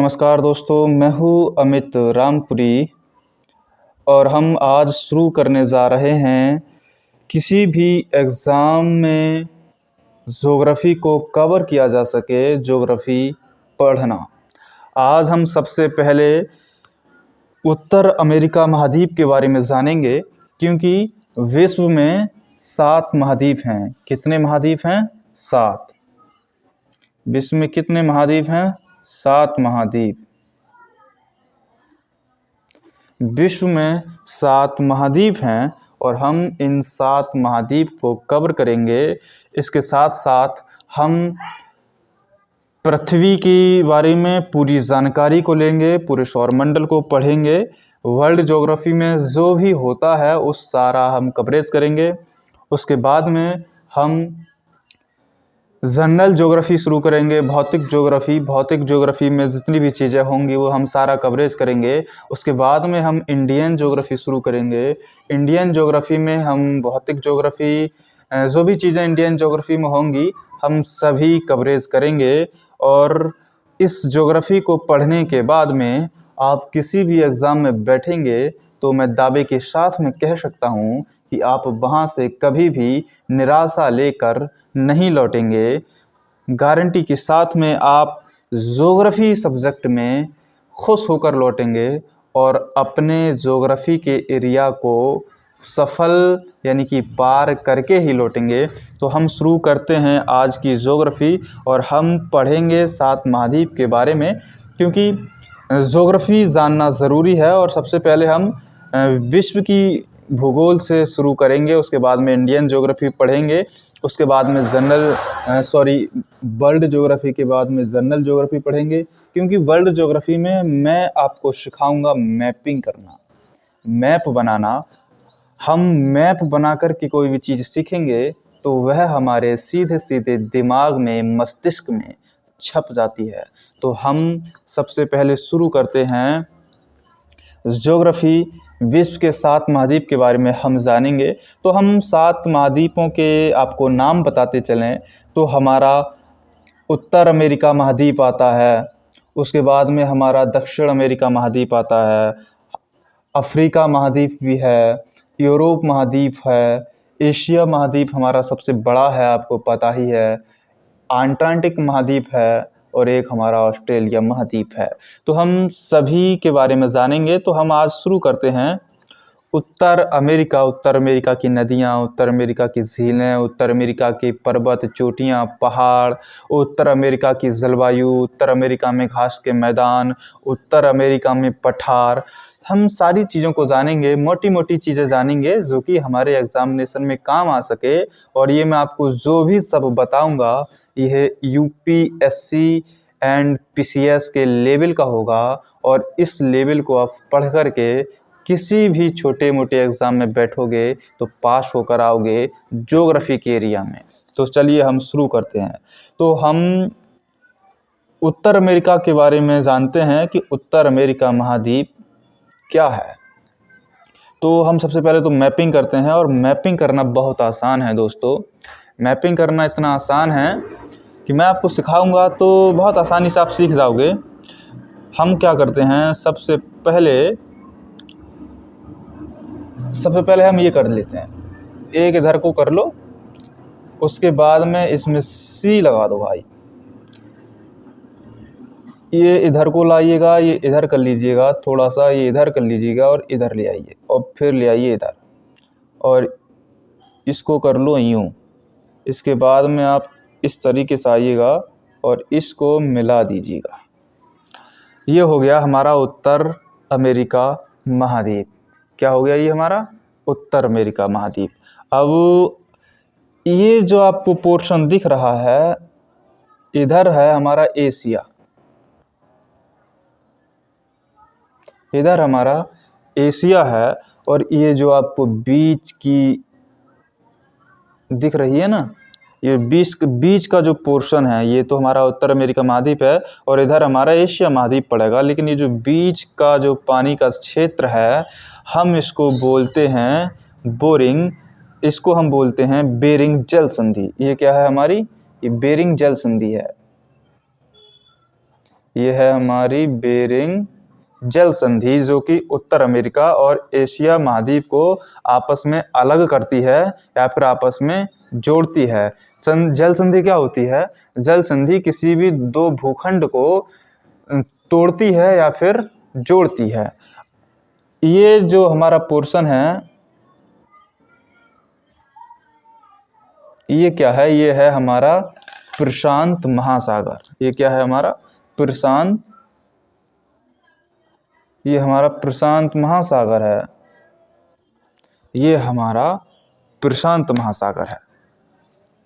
नमस्कार दोस्तों, मैं हूँ अमित रामपुरी और हम आज शुरू करने जा रहे हैं किसी भी एग्ज़ाम में ज्योग्राफ़ी को कवर किया जा सके, ज्योग्राफ़ी पढ़ना। आज हम सबसे पहले उत्तर अमेरिका महाद्वीप के बारे में जानेंगे, क्योंकि विश्व में 7 महाद्वीप हैं। कितने महाद्वीप हैं? 7। विश्व में कितने महाद्वीप हैं? 7 महाद्वीप। विश्व में 7 महाद्वीप हैं और हम इन 7 महाद्वीप को कवर करेंगे। इसके साथ साथ हम पृथ्वी के बारे में पूरी जानकारी को लेंगे, पूरे सौरमंडल को पढ़ेंगे। वर्ल्ड ज्योग्राफी में जो भी होता है उस सारा हम कवरेज करेंगे। उसके बाद में हम जनरल ज्योग्राफी शुरू करेंगे, भौतिक ज्योग्राफी में जितनी भी चीज़ें होंगी वो हम सारा कवरेज करेंगे। उसके बाद में हम इंडियन ज्योग्राफी शुरू करेंगे। इंडियन ज्योग्राफी में हम भौतिक ज्योग्राफी, जो भी चीज़ें इंडियन ज्योग्राफी में होंगी हम सभी कवरेज करेंगे। और इस ज्योग्राफी को पढ़ने के बाद में आप किसी भी एग्ज़ाम में बैठेंगे तो मैं दावे के साथ में कह सकता हूँ कि आप वहाँ से कभी भी निराशा लेकर नहीं लौटेंगे। गारंटी के साथ में आप ज्योग्राफी सब्जेक्ट में खुश होकर लौटेंगे और अपने ज्योग्राफी के एरिया को सफल यानी कि पार करके ही लौटेंगे। तो हम शुरू करते हैं आज की ज्योग्राफी और हम पढ़ेंगे 7 महाद्वीप के बारे में, क्योंकि ज्योग्राफी जानना ज़रूरी है। और सबसे पहले हम विश्व की भूगोल से शुरू करेंगे, उसके बाद में इंडियन ज्योग्राफी पढ़ेंगे, उसके बाद में वर्ल्ड ज्योग्राफी के बाद में जनरल ज्योग्राफी पढ़ेंगे। क्योंकि वर्ल्ड ज्योग्राफी में मैं आपको सिखाऊंगा मैपिंग करना, मैप बनाना। हम मैप बनाकर के कोई भी चीज़ सीखेंगे तो वह हमारे सीधे सीधे दिमाग में, मस्तिष्क में छप जाती है। तो हम सबसे पहले शुरू करते हैं ज्योग्राफी। विश्व के 7 महाद्वीप के बारे में हम जानेंगे। तो हम 7 महाद्वीपों के आपको नाम बताते चलें तो हमारा उत्तर अमेरिका महाद्वीप आता है, उसके बाद में हमारा दक्षिण अमेरिका महाद्वीप आता है, अफ्रीका महाद्वीप भी है, यूरोप महाद्वीप है, एशिया महाद्वीप हमारा सबसे बड़ा है, आपको पता ही है, अंटार्कटिक महाद्वीप है और एक हमारा ऑस्ट्रेलिया महाद्वीप है। तो हम सभी के बारे में जानेंगे। तो हम आज शुरू करते हैं उत्तर अमेरिका की नदियाँ, उत्तर अमेरिका की झीलें, उत्तर अमेरिका के पर्वत, चोटियाँ, पहाड़, उत्तर अमेरिका की जलवायु, उत्तर अमेरिका में घास के मैदान, उत्तर अमेरिका में पठार। हम सारी चीज़ों को जानेंगे, मोटी मोटी चीज़ें जानेंगे जो कि हमारे एग्जामिनेशन में काम आ सके। और ये मैं आपको जो भी सब बताऊंगा यह यूपीएससी एंड पीसीएस के लेवल का होगा और इस लेवल को आप पढ़ कर के किसी भी छोटे मोटे एग्ज़ाम में बैठोगे तो पास होकर आओगे ज्योग्राफी के एरिया में। तो चलिए हम शुरू करते हैं। तो हम उत्तर अमेरिका के बारे में जानते हैं कि उत्तर अमेरिका महाद्वीप क्या है। तो हम सबसे पहले तो मैपिंग करते हैं और मैपिंग करना बहुत आसान है दोस्तों। मैपिंग करना इतना आसान है कि मैं आपको सिखाऊंगा तो बहुत आसानी से आप सीख जाओगे। हम क्या करते हैं, सबसे पहले हम ये कर लेते हैं, एक इधर को कर लो, उसके बाद में इसमें सी लगा दो भाई। ये इधर को लाइएगा, ये इधर कर लीजिएगा, थोड़ा सा ये इधर कर लीजिएगा और इधर ले आइए और फिर ले आइए इधर और इसको कर लो यूँ। इसके बाद में आप इस तरीके से आइएगा और इसको मिला दीजिएगा। ये हो गया हमारा उत्तर अमेरिका महाद्वीप। क्या हो गया? ये हमारा उत्तर अमेरिका महाद्वीप। अब ये जो आपको पोर्शन दिख रहा है इधर है हमारा एशिया, इधर हमारा एशिया है। और ये जो आपको बीच की दिख रही है ना, ये बीच का जो पोर्शन है ये तो हमारा उत्तर अमेरिका महाद्वीप है और इधर हमारा एशिया महाद्वीप पड़ेगा। लेकिन ये जो बीच का जो पानी का क्षेत्र है हम इसको बोलते हैं बोरिंग, इसको हम बोलते हैं बेरिंग जल संधि। ये क्या है हमारी? ये बेरिंग जल संधि है। ये है हमारी बेरिंग जल संधि, जो कि उत्तर अमेरिका और एशिया महाद्वीप को आपस में अलग करती है या फिर आपस में जोड़ती है। जल संधि क्या होती है? जल संधि किसी भी दो भूखंड को तोड़ती है या फिर जोड़ती है। ये जो हमारा पोर्शन है, ये क्या है? ये है हमारा प्रशांत महासागर। ये क्या है हमारा? प्रशांत, ये हमारा प्रशांत महासागर है। ये हमारा प्रशांत महासागर है।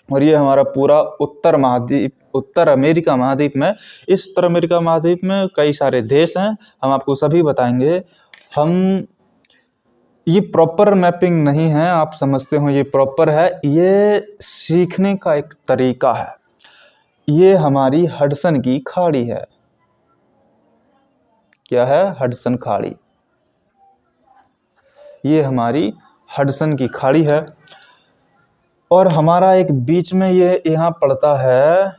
और ये हमारा पूरा उत्तर महाद्वीप, उत्तर अमेरिका महाद्वीप में, इस उत्तर अमेरिका महाद्वीप में कई सारे देश हैं, हम आपको सभी बताएंगे। ये प्रॉपर मैपिंग नहीं है, आप समझते हो, ये प्रॉपर है, ये सीखने का एक तरीका है। ये हमारी हडसन की खाड़ी है। क्या है? हडसन खाड़ी। ये हमारी हडसन की खाड़ी है। और हमारा एक बीच में ये यहाँ पड़ता है,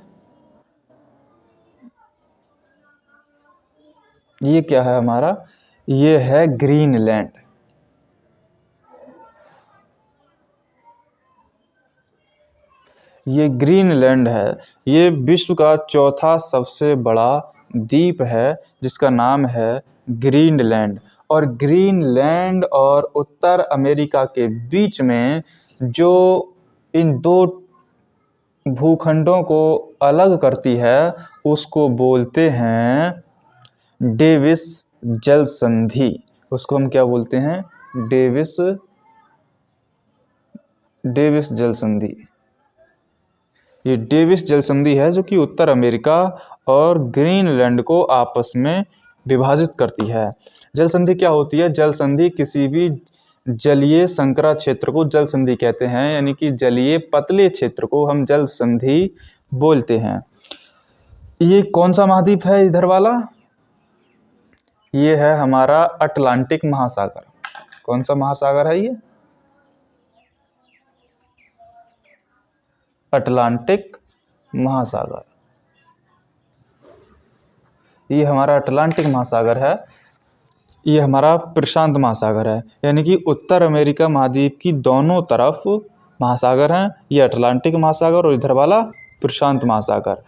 ये क्या है हमारा? ये है ग्रीनलैंड। ये ग्रीनलैंड है। ये विश्व का चौथा सबसे बड़ा द्वीप है, जिसका नाम है ग्रीनलैंड। और ग्रीनलैंड और उत्तर अमेरिका के बीच में जो इन दो भूखंडों को अलग करती है, उसको बोलते हैं डेविस जल संधि। उसको हम क्या बोलते हैं? डेविस जल संधि। ये डेविस जल संधि है, जो कि उत्तर अमेरिका और ग्रीनलैंड को आपस में विभाजित करती है। जल संधि क्या होती है? जल संधि किसी भी जलीय संकरा क्षेत्र को जल संधि कहते हैं, यानी कि जलीय पतले क्षेत्र को हम जल संधि बोलते हैं। ये कौन सा महाद्वीप है इधर वाला? ये है हमारा अटलांटिक महासागर। कौन सा महासागर है ये? अटलांटिक महासागर। ये हमारा अटलांटिक महासागर है। ये हमारा प्रशांत महासागर है, यानी कि उत्तर अमेरिका महाद्वीप की दोनों तरफ महासागर हैं। ये अटलांटिक महासागर और इधर वाला प्रशांत महासागर।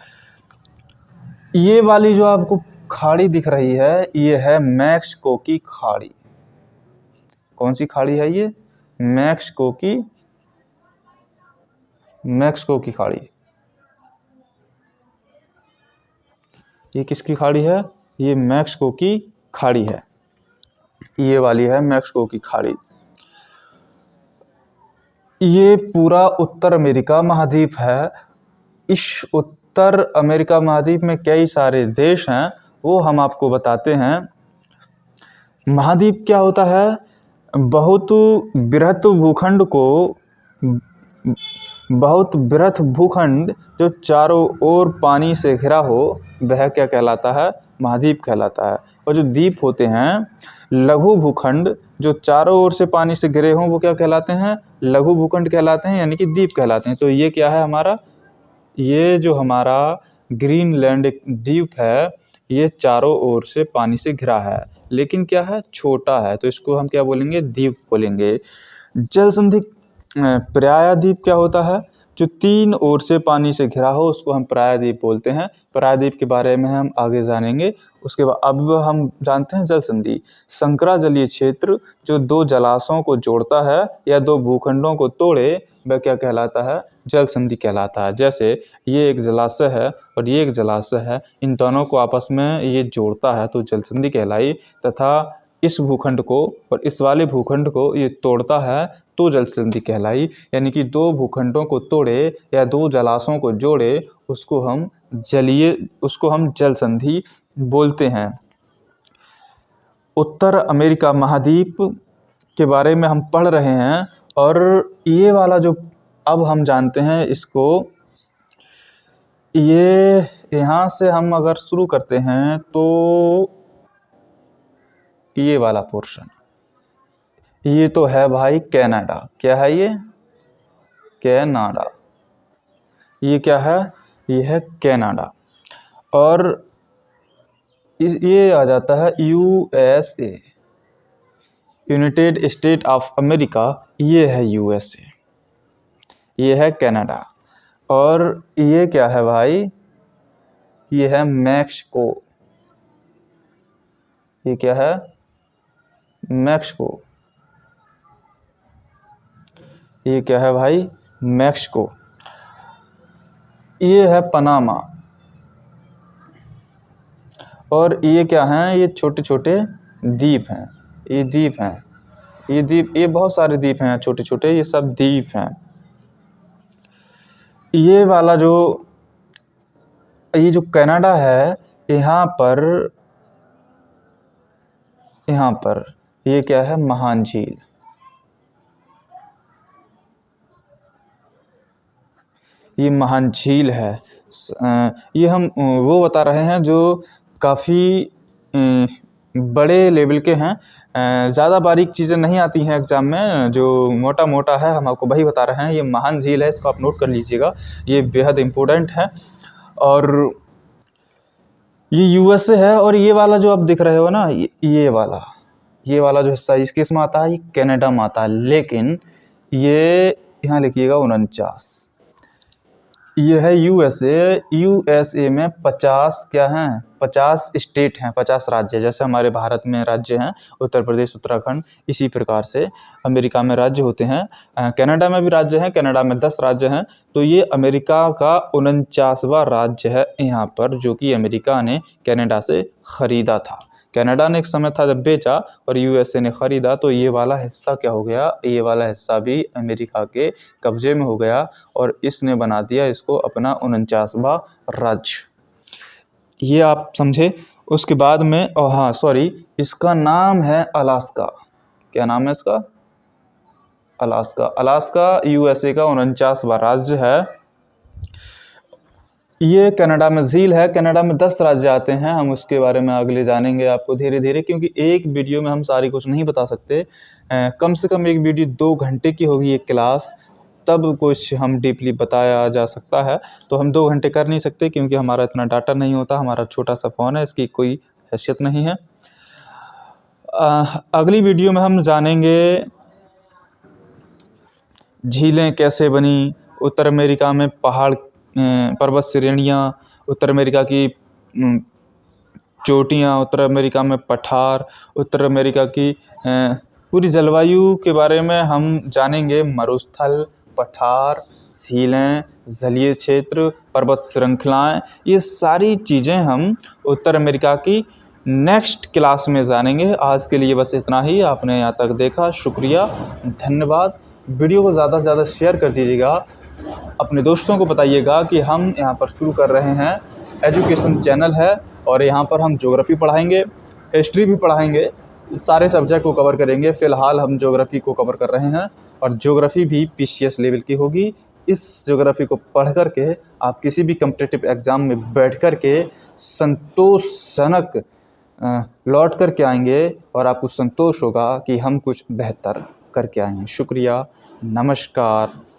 ये वाली जो आपको खाड़ी दिख रही है, ये है मैक्सिको की खाड़ी। कौन सी खाड़ी है ये? मैक्सिको की खाड़ी। ये किसकी खाड़ी है? ये मैक्सिको की खाड़ी है। ये वाली है मैक्सिको की खाड़ी। ये पूरा उत्तर अमेरिका महाद्वीप है। इस उत्तर अमेरिका महाद्वीप में कई सारे देश हैं, वो हम आपको बताते हैं। महाद्वीप क्या होता है? बहुत बृहत भूखंड जो चारों ओर पानी से घिरा हो, वह क्या कहलाता है? महाद्वीप कहलाता है। और जो द्वीप होते हैं, लघु भूखंड जो चारों ओर से पानी से घिरे हों, वो क्या कहलाते हैं? लघु भूखंड कहलाते हैं, यानी कि द्वीप कहलाते हैं। तो ये क्या है हमारा? ये जो हमारा ग्रीनलैंड एक द्वीप है, ये चारों ओर से पानी से घिरा है, लेकिन क्या है? छोटा है, तो इसको हम क्या बोलेंगे? द्वीप बोलेंगे। जल संधि प्रायद्वीप क्या होता है? जो तीन ओर से पानी से घिरा हो, उसको हम प्रायद्वीप बोलते हैं। प्रायद्वीप के बारे में हम आगे जानेंगे। उसके बाद अब हम जानते हैं जल संधि। संकरा जलीय क्षेत्र जो दो जलाशयों को जोड़ता है या दो भूखंडों को तोड़े, वह क्या कहलाता है? जल संधि कहलाता है। जैसे ये एक जलाशय है और ये एक जलाशय है, इन दोनों को आपस में ये जोड़ता है तो जल संधि कहलाई। तथा इस भूखंड को और इस वाले भूखंड को ये तोड़ता है तो जल संधि कहलाई। यानी कि दो भूखंडों को तोड़े या दो जलाशयों को जोड़े, उसको हम जल संधि बोलते हैं। उत्तर अमेरिका महाद्वीप के बारे में हम पढ़ रहे हैं, और ये वाला जो अब हम जानते हैं इसको, ये यहाँ से हम अगर शुरू करते हैं तो ये वाला पोर्शन, ये तो है भाई कनाडा। क्या है ये? कनाडा। ये क्या है? ये है कनाडा। और ये आ जाता है USA, United state of America, ये है USA, ये है कनाडा, और ये क्या है भाई, ये है मैक्सिको, ये क्या है, मैक्सिको, ये क्या है भाई, मैक्सिको, ये है पनामा, और ये क्या हैं, ये छोटे छोटे द्वीप हैं, ये द्वीप हैं, ये द्वीप, ये बहुत सारे द्वीप हैं छोटे छोटे, ये सब द्वीप हैं। ये वाला जो, ये जो कनाडा है, यहाँ पर ये क्या है, महान झील, ये महान झील है। ये हम वो बता रहे हैं जो काफ़ी बड़े लेवल के हैं, ज़्यादा बारीक चीज़ें नहीं आती हैं एग्ज़ाम में, जो मोटा मोटा है हम आपको वही बता रहे हैं। ये महान झील है, इसको आप नोट कर लीजिएगा, ये बेहद इम्पोर्टेंट है। और ये USA है, और ये वाला जो आप दिख रहे हो ना, ये वाला जो हिस्सा इसके इसमें आता है, ये कनाडा में आता है, लेकिन ये यहाँ लिखिएगा 49, ये है USA में 50 क्या हैं, 50 स्टेट हैं, 50 राज्य, जैसे हमारे भारत में राज्य हैं उत्तर प्रदेश, उत्तराखंड, इसी प्रकार से अमेरिका में राज्य होते हैं। कनाडा में भी राज्य हैं, कनाडा में 10 राज्य हैं। तो ये अमेरिका का 49वां राज्य है यहाँ पर, जो कि अमेरिका ने कनाडा से ख़रीदा था। कनाडा ने एक समय था जब बेचा और USA ने ख़रीदा, तो ये वाला हिस्सा क्या हो गया, ये वाला हिस्सा भी अमेरिका के कब्जे में हो गया, और इसने बना दिया इसको अपना 49वां राज्य। ये आप समझे। उसके बाद में, हाँ सॉरी, इसका नाम है अलास्का। क्या नाम है इसका, अलास्का USA का 49वां राज्य है। ये कनाडा में झील है, कनाडा में 10 राज्य आते हैं, हम उसके बारे में अगले जानेंगे आपको धीरे धीरे, क्योंकि एक वीडियो में हम सारी कुछ नहीं बता सकते। कम से कम एक वीडियो 2 घंटे की होगी एक क्लास, तब कुछ हम डीपली बताया जा सकता है। तो हम 2 घंटे कर नहीं सकते, क्योंकि हमारा इतना डाटा नहीं होता, हमारा छोटा सा फ़ोन है, इसकी कोई हैसियत नहीं है। अगली वीडियो में हम जानेंगे झीलें कैसे बनी, उत्तर अमेरिका में पहाड़, पर्वत श्रेणियाँ, उत्तर अमेरिका की चोटियाँ, उत्तर अमेरिका में पठार, उत्तर अमेरिका की पूरी जलवायु के बारे में हम जानेंगे। मरुस्थल, पठार, झीलें, जलीय क्षेत्र, पर्वत श्रृंखलाएँ, ये सारी चीज़ें हम उत्तर अमेरिका की नेक्स्ट क्लास में जानेंगे। आज के लिए बस इतना ही। आपने यहाँ तक देखा, शुक्रिया, धन्यवाद। वीडियो को ज़्यादा से ज़्यादा शेयर कर दीजिएगा, अपने दोस्तों को बताइएगा कि हम यहाँ पर शुरू कर रहे हैं, एजुकेशन चैनल है, और यहाँ पर हम ज्योग्राफी पढ़ाएंगे, हिस्ट्री भी पढ़ाएंगे, सारे सब्जेक्ट को कवर करेंगे। फ़िलहाल हम ज्योग्राफी को कवर कर रहे हैं, और ज्योग्राफी भी PCS लेवल की होगी। इस ज्योग्राफी को पढ़ कर के आप किसी भी कॉम्पिटिटिव एग्ज़ाम में बैठ कर के संतोषजनक लौट कर के आएंगे, और आपको संतोष होगा कि हम कुछ बेहतर करके आए हैं। शुक्रिया, नमस्कार।